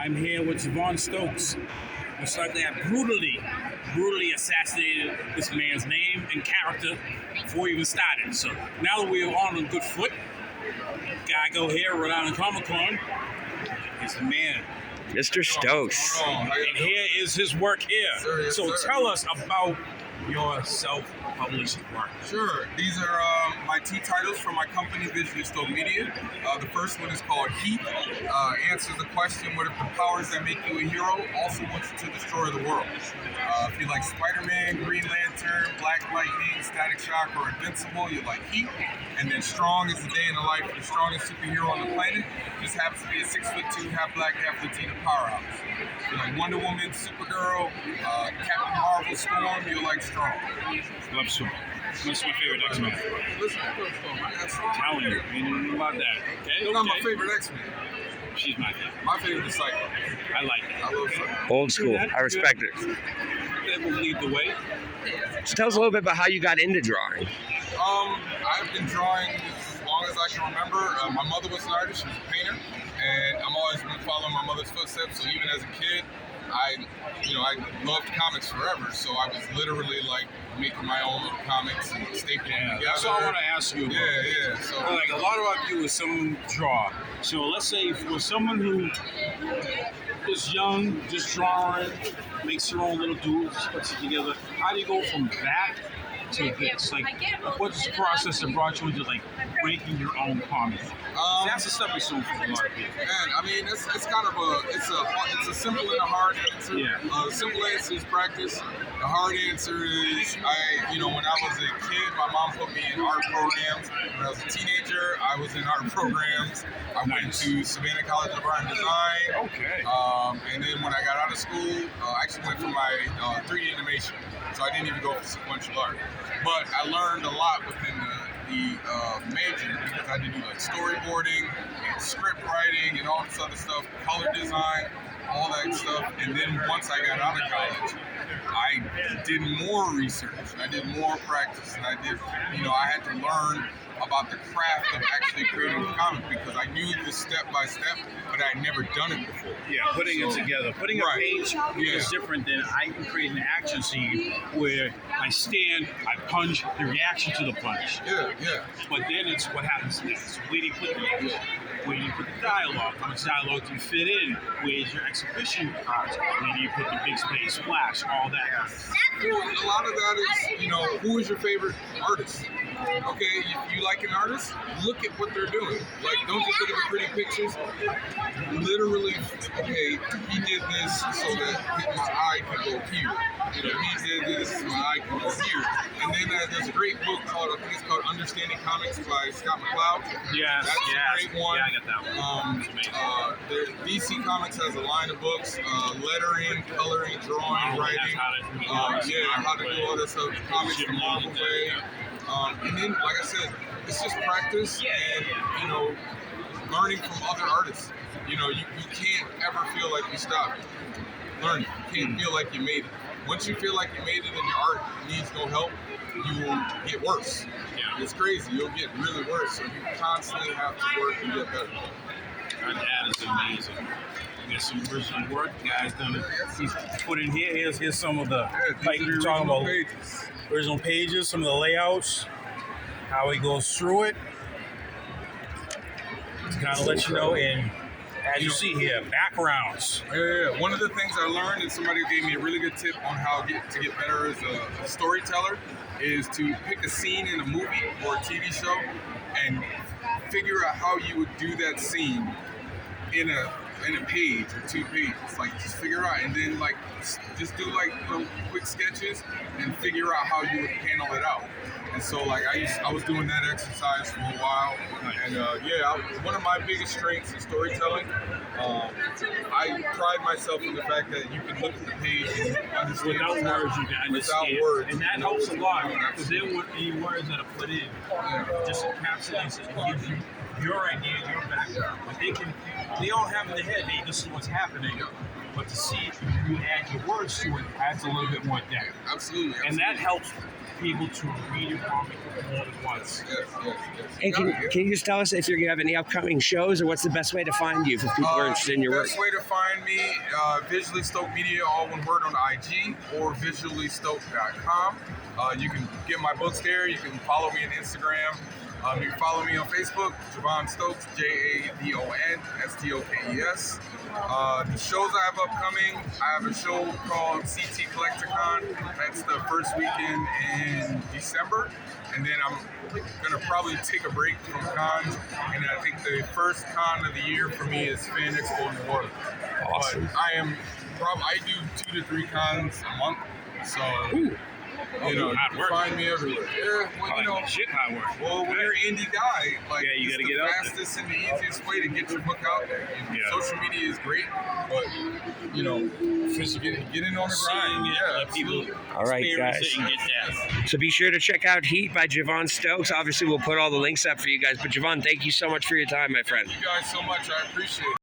I'm here with Javon Stokes. Most likely I brutally assassinated this man's name and character before we even started. So now that we're on a good foot, Gygo here, Rhode Island Comic Con, is the man. Mr. Stokes. And here is his work here. Yes, so sir. tell us about your self-published work. Sure. These are my two titles from my company, Visually Stoke Media. The first one is called HEAT. Answers the question, what if the powers that make you a hero also want you to destroy the world? If you like Spider-Man, Green Lantern, Black Lightning, Static Shock, or Invincible, you like HEAT. And then Strong is the day in the life of the strongest superhero on the planet. Just happens to be a 6'2", half black, half Latina powerhouse. If you like Wonder Woman, Supergirl, Captain Marvel, Storm, you like Strong. Love Storm. That's my favorite X-Men. Listen, I love Storm. That's Telling you, ain't about that. Okay, not my favorite X-Men. She's my favorite. My favorite is Psycho. I like it. I love Psycho. Old school. I respect it. That will lead the way. So tell us a little bit about how you got into drawing. I've been drawing as long as I can remember. My mother was an artist; she was a painter, and I'm always been following my mother's footsteps. So even as a kid, I loved comics forever. So I was literally like making my own little comics and stapling them together. That's all I want to ask you about. Yeah. So like a lot of our viewers, someone who draw. So let's say for someone who is young, just drawing, makes their own little doodles, puts it together. How do you go from that to this? Like, what's the process that brought you into like breaking your own comic? That's the stepping stone for a lot of people. Man, I mean, it's kind of it's a simple and a hard answer. Yeah. The simple answer is practice. The hard answer is when I was a kid, my mom put me in art programs. When I was a teenager, I was in art programs. I went to Savannah College of Art and Design. Okay. And then when I got out of school, I actually went for my 3D animation. So I didn't even go for sequential art. But I learned a lot within the major because I did do like storyboarding and script writing and all this other stuff, color design, all that stuff. And then once I got out of college, I did more research, I did more practice, and I had to learn about the craft of actually creating a comic because I knew the step by step, but I'd never done it before. Yeah, putting it together. Putting a page is different than I can create an action scene where I stand, I punch, the reaction to the punch. Yeah. But then it's what happens next. Where do you put the action? Where do you put the dialogue? How much dialogue do you fit in? Where's your exhibition art? Where do you put the big space splash? All that. Well, a lot of that is, who is your favorite artist? Okay, you like an artist? Look at what they're doing. Like, don't just look at the pretty pictures. Literally, okay, he did this so that my eye can go here. He did this so my eye can go here. And then there's a great book called, I think it's called Understanding Comics by Scott McCloud. Yes, That's a great one. Yeah, I got that one. DC Comics has a line of books, lettering, coloring, drawing, writing. How to do all this stuff. Comics the Marvel way. And then, like I said, it's just practice and, learning from other artists. You can't ever feel like you stopped learning. You can't feel like you made it. Once you feel like you made it and your art needs no help, you will get worse. Yeah. It's crazy. You'll get really worse. So you constantly have to work and get better. That is amazing. You got some original work. The guy's done it. He's put in here. Here's some of the, like you're talking about, pages. Original pages, some of the layouts, how he goes through it. To kind of let you know, and as you see here, backgrounds. Yeah. One of the things I learned, and somebody gave me a really good tip on how to get better as a storyteller, is to pick a scene in a movie or a TV show and figure out how you would do that scene in a page or 2 pages. Like, just figure out, and then just do quick sketches and figure out how you would panel it out. And so I was doing that exercise for a while, and one of my biggest strengths in storytelling. I pride myself in the fact that you can look at the page and understand Without words, you can understand. Without words, and that helps a lot because then what any words that are put in just encapsulates it and gives you your idea, your background. But they all have in their head, this is what's happening. But to see you add your words to it adds a little bit more depth. Absolutely. And that helps be able to read your comic more than once. Yes. And can you just tell us if you're gonna have any upcoming shows, or what's the best way to find you if people are interested in your work? Best way to find me, Visually Stoked Media, all one word, on IG, or visuallystoked.com. You can get my books there. You can follow me on Instagram. You can follow me on Facebook, Javon Stokes, Javon Stokes. The shows I have upcoming, I have a show called CT Collecticon. That's the first weekend in December. And then I'm going to probably take a break from cons. And I think the first con of the year for me is Fan Expo New Orleans. Awesome. But I do 2 to 3 cons a month. So... you hard work. find me everywhere. Yeah, well, Shit, hard work. Well, when you're an indie guy, like, Yeah, you it's gotta the get out there. fastest and the easiest way to get your book out there. Yeah. Social media is great, but just get in on the grind. Yeah, Let people All right, experience guys. it and get that. So be sure to check out Heat by Javon Stokes. Obviously, we'll put all the links up for you guys. But Javon, thank you so much for your time, my friend. Thank you guys so much. I appreciate it.